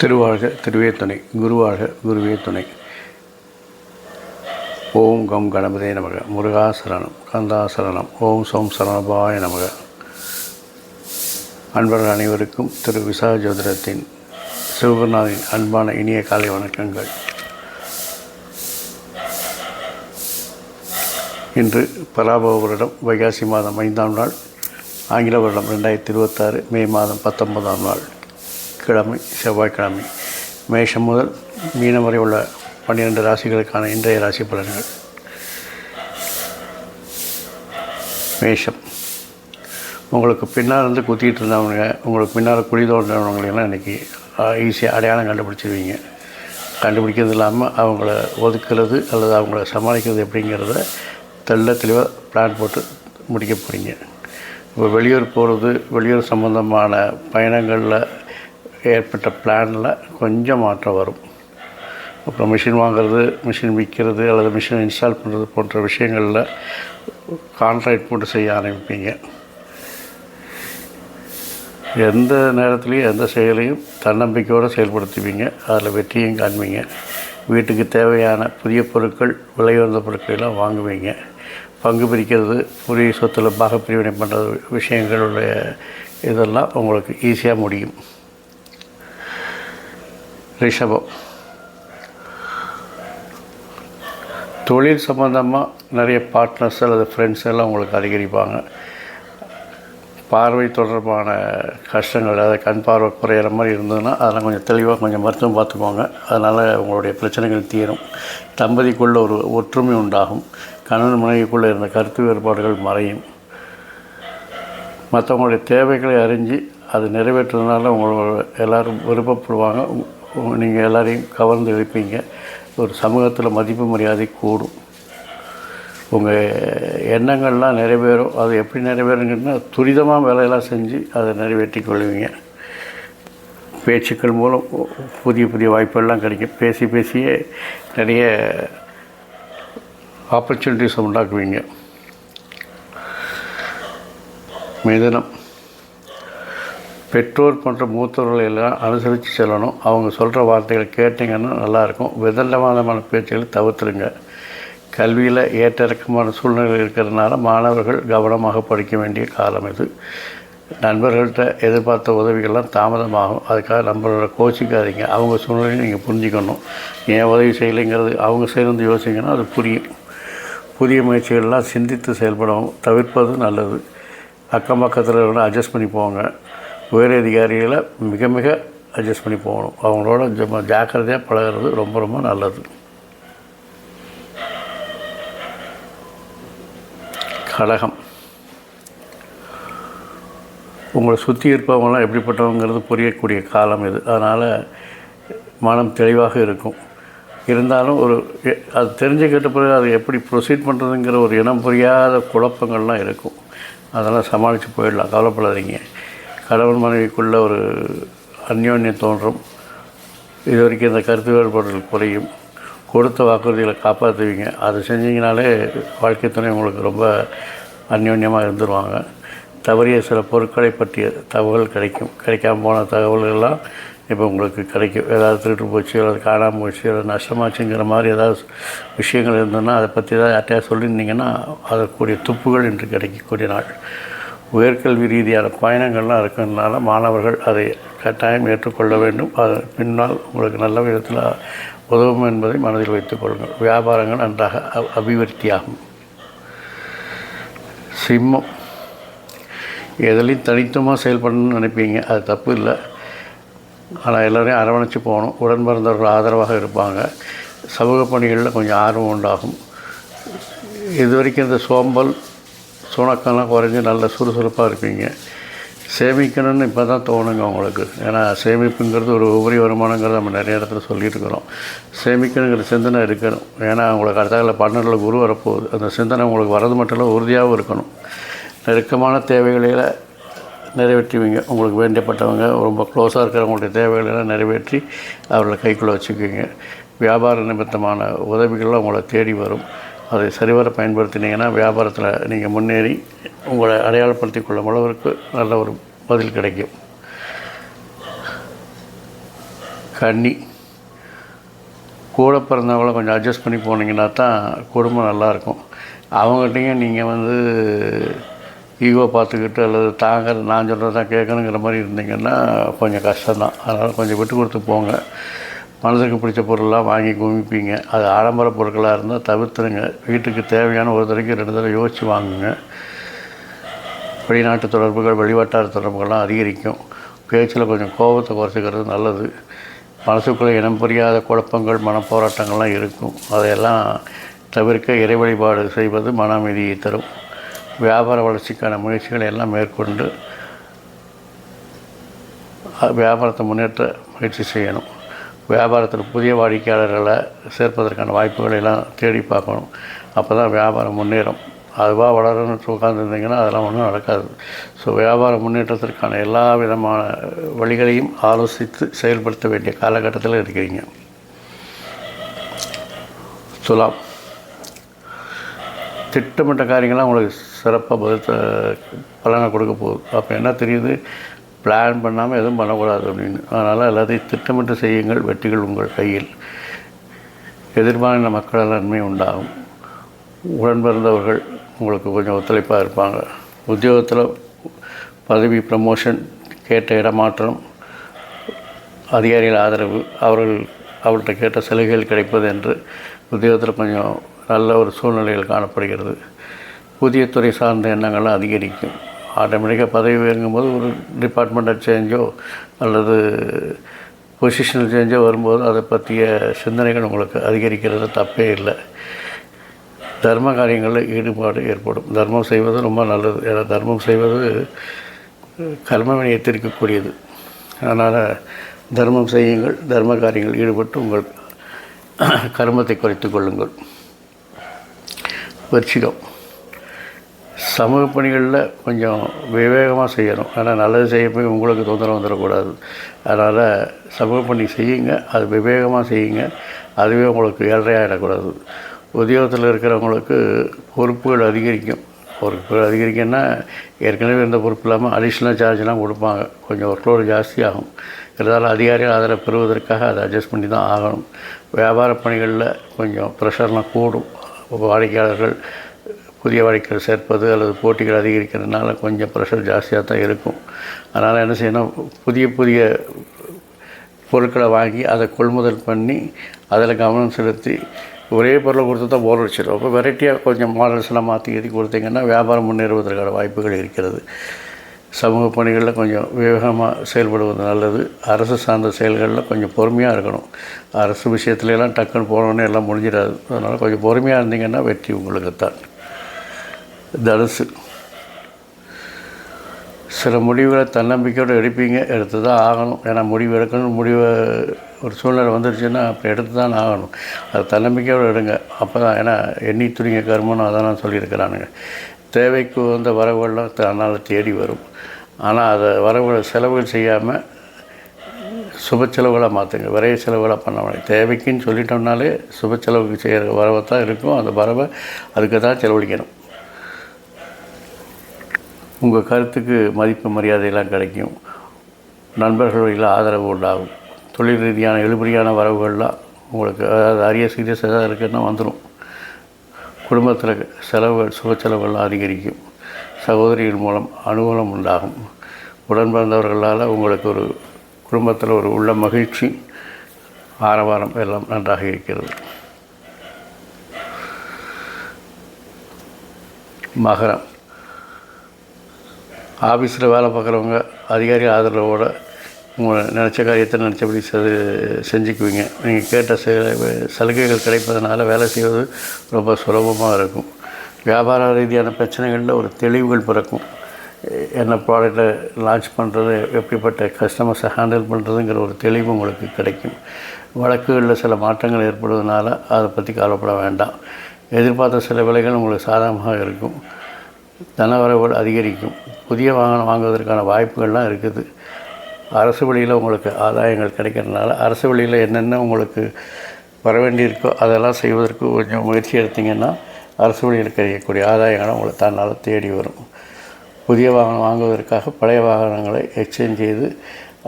திருவாழ்க திருவே துணை, குருவாழ்க குருவே துணை. ஓம் கம் கணபதே நமக. முருகாசரணம், கந்தாசரணம். ஓம் சோம் சரணபாய நமக. அன்பர்கள் அனைவருக்கும் திரு விசாக ஜோதிடத்தின் சிவகுருநாதரின் அன்பான இனிய காலை வணக்கங்கள். இன்று பராபவ வருடம் வைகாசி மாதம் 5ஆம் நாள், ஆங்கில வருடம் 2026 மே மாதம் 19ஆம் நாள், கிழமை செவ்வாய்க்கிழமை. மேஷம் முதல் மீனம் வரை உள்ள 12 ராசிகளுக்கான இன்றைய ராசி பலன்கள். மேஷம், உங்களுக்கு பின்னால் இருந்து குத்திக்கிட்டு இருந்தவங்க, உங்களுக்கு பின்னால் குழி தோன்றவங்களெல்லாம் இன்றைக்கி ஈஸியாக அடையாளம் கண்டுபிடிச்சிருவீங்க. கண்டுபிடிக்கிறது இல்லாமல் அவங்கள ஒதுக்கிறது அல்லது அவங்கள சமாளிக்கிறது எப்படிங்கிறத தெளிவாக பிளான் போட்டு முடிக்க போகிறீங்க. இப்போ வெளியூர் போகிறது, வெளியூர் சம்பந்தமான பயணங்களில் ஏற்பட்ட பிளானில் கொஞ்சம் மாற்றம் வரும். அப்புறம் மிஷின் வாங்கிறது, மிஷின் விற்கிறது அல்லது மிஷின் இன்ஸ்டால் பண்ணுறது போன்ற விஷயங்களில் கான்ட்ராக்ட் போட்டு செய்ய ஆரம்பிப்பீங்க. எந்த நேரத்துலையும் எந்த செயலையும் தன்னம்பிக்கையோடு செயல்படுத்துவீங்க. அதில் வெற்றியும் காண்பீங்க. வீட்டுக்கு தேவையான புதிய பொருட்கள், விலை உயர்ந்த பொருட்களெல்லாம் வாங்குவீங்க. பங்கு பிரிக்கிறது, புதிய சொத்தில் பாகப்பிரிவினை பண்ணுறது விஷயங்களுடைய இதெல்லாம் உங்களுக்கு ஈஸியாக முடியும். ரிஷபம், தொழில் சம்பந்தமாக நிறைய பார்ட்னர்ஸ் அல்லது ஃப்ரெண்ட்ஸ் எல்லாம் உங்களுக்கு அதிகரிப்பாங்க. பார்வை தொடர்பான கஷ்டங்கள், அதாவது கண் பார்வை குறையிற மாதிரி இருந்ததுன்னா அதெல்லாம் கொஞ்சம் தெளிவாக கொஞ்சம் மருத்துவம் பார்த்துக்கோங்க. அதனால் உங்களுடைய பிரச்சனைகள் தீரும். தம்பதிக்குள்ள ஒரு ஒற்றுமை உண்டாகும். கணவன் மனைவிக்குள்ளே இருந்த கருத்து வேறுபாடுகள் மறையும். மற்றவங்களுடைய தேவைகளை அறிஞ்சு அது நிறைவேற்றுறதுனால உங்களோட எல்லோரும் விருப்பப்படுவாங்க. நீங்கள் எல்லோரையும் கவர்ந்து இழுப்பீங்க. ஒரு சமூகத்தில் மதிப்பு மரியாதை கூடும். உங்கள் எண்ணங்கள்லாம் நிறைவேறும். அது எப்படி நிறைவேறுங்கன்னா துரிதமாக வேலையெல்லாம் செஞ்சு அதை நிறைவேற்றி கொள்வீங்க. பேச்சுக்கள் மூலம் புதிய புதிய வாய்ப்புகள்லாம் கிடைக்கும். பேசியே நிறைய ஆப்பர்ச்சுனிட்டிஸ் உண்டாக்குவீங்க. மிதுனம், பெற்றோர் போன்ற மூத்தவர்களை எல்லாம் அனுசரித்து செல்லணும். அவங்க சொல்கிற வார்த்தைகளை கேட்டிங்கன்னா நல்லாயிருக்கும். விதண்டமான பேச்சுகளை தவிர்த்துருங்க. கல்வியில் ஏற்ற இறக்கமான சூழ்நிலை இருக்கிறதுனால மாணவர்கள் கவனமாக படிக்க வேண்டிய காலம் இது. நண்பர்கள்ட்ட எதிர்பார்த்த உதவிகள்லாம் தாமதமாகும். அதுக்காக நம்மளோட கோச்சிக்காதீங்க. அவங்க சூழ்நிலையை நீங்கள் புரிஞ்சுக்கணும். ஏன் உதவி செய்யலைங்கிறது அவங்க சேர்ந்து யோசிங்கன்னா அது புரியும். புதிய முயற்சிகள்லாம் சிந்தித்து செயல்படவும் தவிர்ப்பது நல்லது. அக்கம் பக்கத்தில் அட்ஜஸ்ட் பண்ணி போங்க. உயர் அதிகாரிகளை மிக அட்ஜஸ்ட் பண்ணி போகணும். அவங்களோட ஜாக்கிரதையாக பழகிறது ரொம்ப நல்லது. கடகம், உங்களை சுற்றி இருப்பவங்களாம் எப்படிப்பட்டவங்கிறது புரியக்கூடிய காலம் இது. அதனால் மனம் தெளிவாக இருக்கும். இருந்தாலும் அது தெரிஞ்சுக்கிட்ட பிறகு அது எப்படி ப்ரொசீட் பண்ணுறதுங்கிற ஒரு இனம் புரியாத குழப்பங்கள்லாம் இருக்கும். அதெல்லாம் சமாளித்து போயிடலாம், கவலைப்படாதீங்க. கணவன் மனைவிக்குள்ள ஒரு அந்யோன்யம் தோன்றும். இது வரைக்கும் இந்த கருத்து வேறுபாடுகள் குறையும். கொடுத்த வாக்குறுதிகளை காப்பாற்றுவீங்க. அதை செஞ்சிங்கனாலே வாழ்க்கை துணை உங்களுக்கு ரொம்ப அந்யோன்யமாக இருந்துருவாங்க. தவறிய சில பொருட்களை பற்றிய தகவல் கிடைக்காமல் போன தகவல்கள்லாம் இப்போ உங்களுக்கு கிடைக்கும். ஏதாவது திருட்டு போச்சு, அல்லது காணாமல் போச்சு, அல்லது நஷ்டமாச்சுங்கிற மாதிரி ஏதாவது விஷயங்கள் இருந்ததுன்னா அதை பற்றி ஏதாவது யார்ட்டையா சொல்லியிருந்தீங்கன்னா அதற்குரிய துப்புகள் இன்று கிடைக்கக்கூடிய நாள். உயர்கல்வி ரீதியான பயணங்கள்லாம் இருக்கிறதுனால மாணவர்கள் அதை கட்டாயம் ஏற்றுக்கொள்ள வேண்டும். அது பின்னால் உங்களுக்கு நல்ல விதத்தில் உதவும் என்பதை மனதில் வைத்துக் கொள்ளுங்கள். வியாபாரங்கள் நன்றாக அபிவிருத்தியாகும். சிம்மம், எதுலேயும் தனித்துவமாக செயல்படணும்னு நினைப்பீங்க. அது தப்பு இல்லை. ஆனால் எல்லோரையும் அரவணைச்சு போகணும். உடன் பிறந்தவர்கள் ஆதரவாக இருப்பாங்க. சமூக பணிகளில் கொஞ்சம் ஆர்வம் உண்டாகும். இது வரைக்கும் இந்த சுணக்கம்லாம் குறைஞ்சி நல்ல சுறுசுறுப்பாக இருப்பீங்க. சேமிக்கணும்னு இப்போ தான் தோணுங்க உங்களுக்கு. ஏன்னா சேமிப்புங்கிறது ஒரு உபரி வருமானங்கிறத நம்ம நிறைய இடத்துல சொல்லியிருக்கிறோம். சேமிக்கணுங்கிற சிந்தனை இருக்கணும். ஏன்னா உங்களுக்கு அடுத்த 12 குரு வரப்போகுது. அந்த சிந்தனை உங்களுக்கு வரது மட்டும் இல்லை, உறுதியாகவும் இருக்கணும். நெருக்கமான தேவைகளில் நிறைவேற்றுவீங்க. உங்களுக்கு வேண்டியப்பட்டவங்க ரொம்ப க்ளோஸாக இருக்கிறவங்களுடைய தேவைகளெல்லாம் நிறைவேற்றி அவர்களை கைக்குள்ளே வச்சுக்குவீங்க. வியாபார நிமித்தமான உதவிகள்லாம் உங்களை தேடி வரும். அதை சரிவர பயன்படுத்தினீங்கன்னா வியாபாரத்தில் நீங்கள் முன்னேறி உங்களை அடையாளப்படுத்தி கொள்ளும் அளவிற்கு நல்ல ஒரு பதில் கிடைக்கும். கன்னி, கூட பிறந்தவங்கள கொஞ்சம் அட்ஜஸ்ட் பண்ணி போனீங்கன்னா தான் குடும்பம் நல்லாயிருக்கும். அவங்ககிட்டையும் நீங்கள் ஈகோ பார்த்துக்கிட்டு அல்லது நான் சொல்கிறது தான் கேட்கணுங்கிற மாதிரி இருந்தீங்கன்னா கொஞ்சம் கஷ்டம்தான். அதனால் கொஞ்சம் விட்டு கொடுத்து போங்க. மனதுக்கு பிடிச்ச பொருளெலாம் வாங்கி குமிப்பீங்க. அது ஆடம்பர பொருட்களாக இருந்தால் தவிர்த்துருங்க. வீட்டுக்கு தேவையான ஒரு தடவைக்கு 2 தடவை யோசித்து வாங்குங்க. வெளிநாட்டு தொடர்புகள், வெளிவட்டார தொடர்புகள்லாம் அதிகரிக்கும். பேச்சில் கொஞ்சம் கோபத்தை குறைச்சிக்கிறது நல்லது. மனசுக்குள்ளே இனம் புரியாத குழப்பங்கள், மனப்போராட்டங்கள்லாம் இருக்கும். அதையெல்லாம் தவிர்க்க இறை வழிபாடு செய்வது மன அமைதியை தரும். வியாபார வளர்ச்சிக்கான முயற்சிகளை எல்லாம் மேற்கொண்டு வியாபாரத்தை முன்னேற்ற முயற்சி செய்யணும். வியாபாரத்தில் புதிய வாடிக்கையாளர்களை சேர்ப்பதற்கான வாய்ப்புகளை எல்லாம் தேடி பார்க்கணும். அப்போ தான் வியாபாரம் முன்னேறும். அதுவாக வளரணும்னு உட்காந்துருந்தீங்கன்னா அதெல்லாம் ஒன்றும் நடக்காது. ஸோ வியாபார முன்னேற்றத்திற்கான எல்லா விதமான வழிகளையும் ஆலோசித்து செயல்படுத்த வேண்டிய காலகட்டத்தில் இருக்கிறீங்க. துலாம், திட்டமிட்ட காரியங்கள்லாம் உங்களுக்கு சிறப்பாக பலனை கொடுக்க போகுது. அப்போ என்ன தெரியுது, பிளான் பண்ணாமல் எதுவும் பண்ணக்கூடாது அப்படின்னு. அதனால் எல்லாத்தையும் திட்டமிட்டு செய்யுங்கள். வெற்றிகள் உங்கள் கையில். எதிர்பாராத மக்கள் நன்மை உண்டாகும். உடன் பிறந்தவர்கள் உங்களுக்கு கொஞ்சம் ஒத்துழைப்பாக இருப்பாங்க. உத்தியோகத்தில் பதவி கேட்ட இடமாற்றம், அதிகாரிகள் ஆதரவு, அவர்கள்ட்ட கேட்ட சலுகைகள் கிடைப்பது என்று உத்தியோகத்தில் கொஞ்சம் நல்ல ஒரு சூழ்நிலைகள் காணப்படுகிறது. புதிய துறை சார்ந்த எண்ணங்கள்லாம் அதிகரிக்கும். ஆட்டோமேட்டிக்காக பதவி உயருங்கும்போது ஒரு டிபார்ட்மெண்டல் சேஞ்சோ அல்லது பொசிஷனல் சேஞ்சோ வரும்போது அதை பற்றிய சிந்தனைகள் உங்களுக்கு அதிகரிக்கிறது தப்பே இல்லை. தர்ம காரியங்களில் ஈடுபாடு ஏற்படும். தர்மம் செய்வது ரொம்ப நல்லது. ஏன்னா தர்மம் செய்வது கர்ம வினையை தீர்க்கக்கூடியது. அதனால் தர்மம் செய்யுங்கள். தர்ம காரியங்கள் ஈடுபட்டு உங்கள் கர்மத்தை குறைத்து கொள்ளுங்கள். விருச்சிகம், சமூக பணிகளில் கொஞ்சம் விவேகமாக செய்யணும். ஆனால் நல்லது செய்ய போய் உங்களுக்கு தொந்தரவு வந்துடக்கூடாது. அதனால் சமூக பணி செய்யுங்க, அது விவேகமாக செய்யுங்க. அதுவே உங்களுக்கு ஏழ்றையாகிடக்கூடாது. உத்தியோகத்தில் இருக்கிறவங்களுக்கு பொறுப்புகள் அதிகரிக்கும். பொறுப்புகள் அதிகரிக்குன்னா ஏற்கனவே இருந்த பொறுப்பு இல்லாமல் அடிஷ்னல் சார்ஜெலாம் கொடுப்பாங்க. கொஞ்சம் ஒர்க்லோடு ஜாஸ்தியாகும். இருந்தாலும் அதிகாரிகள் ஆதரவு பெறுவதற்காக அதை அட்ஜஸ்ட் பண்ணி தான் ஆகணும். வியாபார பணிகளில் கொஞ்சம் ப்ரெஷர்லாம் கூடும். வாடிக்கையாளர்கள் புதிய வாடிக்கையாளர் சேர்ப்பது அல்லது போட்டிகள் அதிகரிக்கிறதுனால கொஞ்சம் ப்ரெஷர் ஜாஸ்தியாக தான் இருக்கும். அதனால் என்ன செய்யணும், புதிய பொருட்களை வாங்கி அதை கொள்முதல் பண்ணி அதில் கவனம் செலுத்தி ஒரே பொருளை கொடுத்து தான் போர் அடிச்சிடும். அப்போ வெரைட்டியாக கொஞ்சம் மாடல்ஸ்லாம் மாற்றி எழுதி கொடுத்தீங்கன்னா வியாபாரம் முன்னேறுவதற்கான வாய்ப்புகள் இருக்கிறது. சமூக பணிகளில் கொஞ்சம் விவேகமாக செயல்படுவது நல்லது. அரசு சார்ந்த செயல்களில் கொஞ்சம் பொறுமையாக இருக்கணும். அரசு விஷயத்துலலாம் டக்குன்னு போனோன்னே எல்லாம் முடிஞ்சிடாது. அதனால் கொஞ்சம் பொறுமையாக இருந்தீங்கன்னா வெற்றி உங்களுக்கு தான். தனுசு, சில முடிவுகளை தன்னம்பிக்கையோடு எடுத்து தான் ஆகணும். ஏன்னா முடிவை ஒரு சூழ்நிலை வந்துருச்சுன்னா அப்போ எடுத்து தான் ஆகணும். அது தன்னம்பிக்கையோடு எடுங்க. அப்போ தான், ஏன்னா எண்ணி துணிங்க கர்மன்னு அதான் நான் சொல்லியிருக்கிறானுங்க. தேவைக்கு வந்த வரவுகள்லாம் தன்னால் தேடி வரும். ஆனால் அதை செலவுகள் செய்யாமல் சுப செலவுகளாக மாற்றுங்க. விரைய செலவுகளாக பண்ண வேண்டாம். தேவைக்குன்னு சொல்லிட்டோம்னாலே சுப செலவுக்கு செய்கிற வரவை தான் இருக்கும். அந்த வரவை அதுக்கு தான் செலவழிக்கணும். உங்கள் கருத்துக்கு மதிப்பு மரியாதையெல்லாம் கிடைக்கும். நண்பர்கள் வழியில் ஆதரவு உண்டாகும். தொழில் ரீதியான எழுபடியான வரவுகள்லாம் உங்களுக்கு, அதாவது அரிய சீரியஸ் எதாவது இருக்குன்னா வந்துடும். குடும்பத்தில் செலவுகள், சுப செலவுகள்லாம் அதிகரிக்கும். சகோதரிகள் மூலம் அனுகூலம் உண்டாகும். உடன் பிறந்தவர்களால் உங்களுக்கு ஒரு குடும்பத்தில் ஒரு உள்ள மகிழ்ச்சி, ஆரவாரம் எல்லாம் நன்றாக இருக்கிறது. மகரம், ஆஃபீஸில் வேலை பார்க்குறவங்க அதிகாரி ஆதரவோடு உங்களை நினச்ச காரியத்தை நினச்சபடி செஞ்சுக்குவீங்க. நீங்கள் கேட்ட சலுகைகள் கிடைப்பதனால வேலை செய்வது ரொம்ப சுலபமாக இருக்கும். வியாபார ரீதியான பிரச்சனைகளில் ஒரு தெளிவுகள் பிறக்கும். என்ன ப்ராடக்டை லான்ச் பண்ணுறது, எப்படிப்பட்ட கஸ்டமர்ஸை ஹேண்டில் பண்ணுறதுங்கிற ஒரு தெளிவு உங்களுக்கு கிடைக்கும். வழக்குகளில் சில மாற்றங்கள் ஏற்படுவதனால அதை பற்றி கவலைப்பட வேண்டாம். எதிர்பார்த்த சில விலைகள் உங்களுக்கு சாதகமாக இருக்கும். தனவரவுகள் அதிகரிக்கும். புதிய வாகனம் வாங்குவதற்கான வாய்ப்புகள்லாம் இருக்குது. அரசு வழியில் உங்களுக்கு ஆதாயங்கள் கிடைக்கிறதுனால அரசு வழியில் என்னென்ன உங்களுக்கு வர வேண்டியிருக்கோ அதெல்லாம் செய்வதற்கு கொஞ்சம் முயற்சி எடுத்திங்கன்னா அரசு வழியில் கிடைக்கக்கூடிய ஆதாயங்களும் உங்களை தன்னால் தேடி வரும். புதிய வாகனம் வாங்குவதற்காக பழைய வாகனங்களை எக்ஸ்சேஞ்ச் செய்து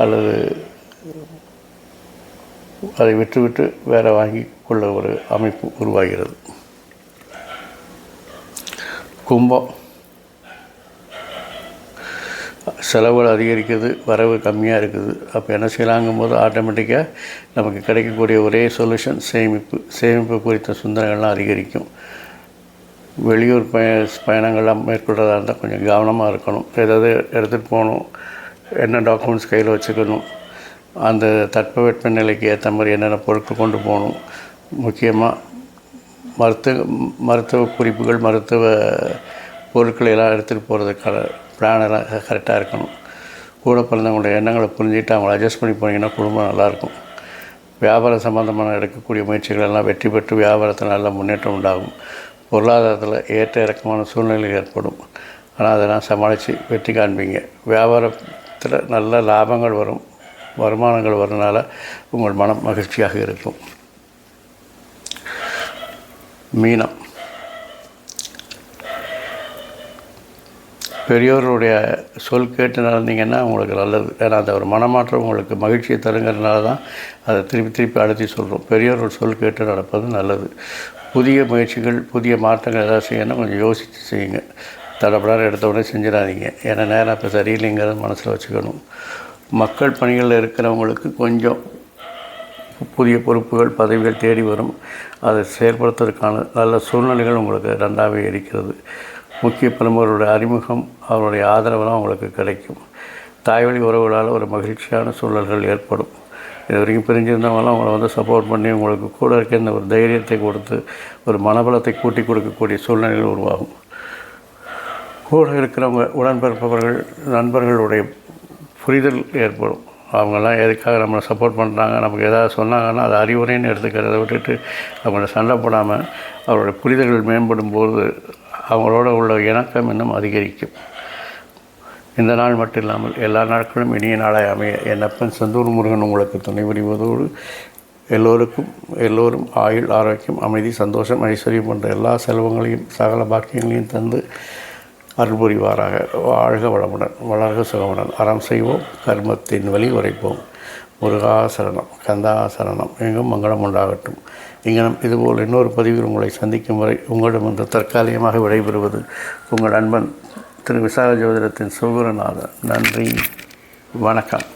அல்லது அதை விட்டுவிட்டு வேறு வாங்கி கொள்ள ஒரு அமைப்பு உருவாகிறது. கும்பம், செலவுகள் அதிகரிக்குது, வரவு கம்மியாக இருக்குது. அப்போ என்ன செய்யலாங்கும் போது ஆட்டோமேட்டிக்காக நமக்கு கிடைக்கக்கூடிய ஒரே சொல்யூஷன் சேமிப்பு குறித்த சிந்தனைகள்லாம் அதிகரிக்கும். வெளியூர் பயணங்கள்லாம் மேற்கொள்கிறதா இருந்தால் கொஞ்சம் கவனமாக இருக்கணும். ஏதாவது எடுத்துகிட்டு போகணும், என்ன டாக்குமெண்ட்ஸ் கையில் வச்சுக்கணும், அந்த தட்பவெட்ப நிலைக்கு ஏற்ற மாதிரி என்னென்ன பொருட்கள் கொண்டு போகணும். முக்கியமாக மருத்துவ குறிப்புகள், மருத்துவ பொருட்களை எல்லாம் எடுத்துகிட்டு போகிறதுக்கான பிளானெல்லாம் கரெக்டாக இருக்கணும். கூட பிறந்தவங்களுடைய எண்ணங்களை புரிஞ்சுட்டு அவங்கள அட்ஜஸ்ட் பண்ணி போனீங்கன்னா குடும்பம் நல்லாயிருக்கும். வியாபாரம் சம்மந்தமான எடுக்கக்கூடிய முயற்சிகள் எல்லாம் வெற்றி பெற்று வியாபாரத்தில் நல்ல முன்னேற்றம் உண்டாகும். பொருளாதாரத்தில் ஏற்ற இறக்கமான சூழ்நிலை ஏற்படும். ஆனால் அதெல்லாம் சமாளித்து வெற்றி காண்பீங்க. வியாபாரத்தில் நல்ல லாபங்கள் வரும், வருமானங்கள் வரனால உங்கள் மனம் மகிழ்ச்சியாக இருக்கும். மீனம், பெரியோருடைய சொல் கேட்டு நடந்தீங்கன்னா உங்களுக்கு நல்லது. ஏன்னா அந்த ஒரு மனமாற்றம் உங்களுக்கு மகிழ்ச்சியை தருங்கிறதுனால தான் அதை திருப்பி அழுத்தி சொல்கிறோம். பெரியோரோட சொல் கேட்டு நடப்பது நல்லது. புதிய முயற்சிகள், புதிய மாற்றங்கள் எதாவது செய்யணும், கொஞ்சம் யோசித்து செய்யுங்க. தடப்படாத எடுத்த உடனே செஞ்சிடாதீங்க. ஏன்னா நேரம் இப்போ சரியில்லைங்கிறத மனசில் வச்சுக்கணும். மக்கள் பணிகளில் இருக்கிறவங்களுக்கு கொஞ்சம் புதிய பொறுப்புகள், பதவிகள் தேடி வரும். அதை செயல்படுத்துவதற்கான நல்ல சூழ்நிலைகள் உங்களுக்கு நன்றாகவே இருக்கிறது. முக்கிய பிரமுகர்களுடைய அறிமுகம், அவருடைய ஆதரவெல்லாம் உங்களுக்கு கிடைக்கும். தாய்வழி உறவுகளால் ஒரு மகிழ்ச்சியான சூழல்கள் ஏற்படும். இது வரைக்கும் பிரிஞ்சிருந்தவங்களாம் உங்களை சப்போர்ட் பண்ணி உங்களுக்கு கூட இருக்க இந்த ஒரு தைரியத்தை கொடுத்து ஒரு மனபலத்தை கூட்டி கொடுக்கக்கூடிய சூழ்நிலைகள் உருவாகும். கூட இருக்கிறவங்க, உடன்பிறப்பவர்கள், நண்பர்களுடைய புரிதல் ஏற்படும். அவங்கெல்லாம் எதுக்காக நம்மளை சப்போர்ட் பண்ணுறாங்க, நமக்கு எதாவது சொன்னாங்கன்னா அது அறிவுரைன்னு எடுத்துக்கிறத விட்டுட்டு அவங்கள சண்டை போடாமல் அவருடைய புரிதல்கள் மேம்படும் போது அவங்களோட உள்ள இணக்கம் இன்னும் அதிகரிக்கும். இந்த நாள் மட்டும் இல்லாமல் எல்லா நாட்களும் இனிய நாளாய் அமைய என் அப்பன் செந்தூர் முருகன் உங்களுக்கு துணை புரிவதோடு எல்லோரும் ஆயுள், ஆரோக்கியம், அமைதி, சந்தோஷம், ஐஸ்வர்யம் போன்ற எல்லா செல்வங்களையும் சகல பாக்கியங்களையும் தந்து அருள் புரிவாராக. வாழ்க வளமுடன், வளர்க சுகமுடன். அறம் செய்வோம், கர்மத்தின் வழி உரைப்போம். முருகாசரணம், கந்தாசரணம், எங்கும் மங்களம் உண்டாகட்டும். இங்கனம் இதுபோல் இன்னொரு பதிவில் உங்களை சந்திக்கும் வரை உங்களிடம் இன்று தற்காலிகமாக விடைபெறுவது உங்கள் நண்பன் திரு விசாக ஜோதிடத்தின் சிவகுருநாதன். நன்றி, வணக்கம்.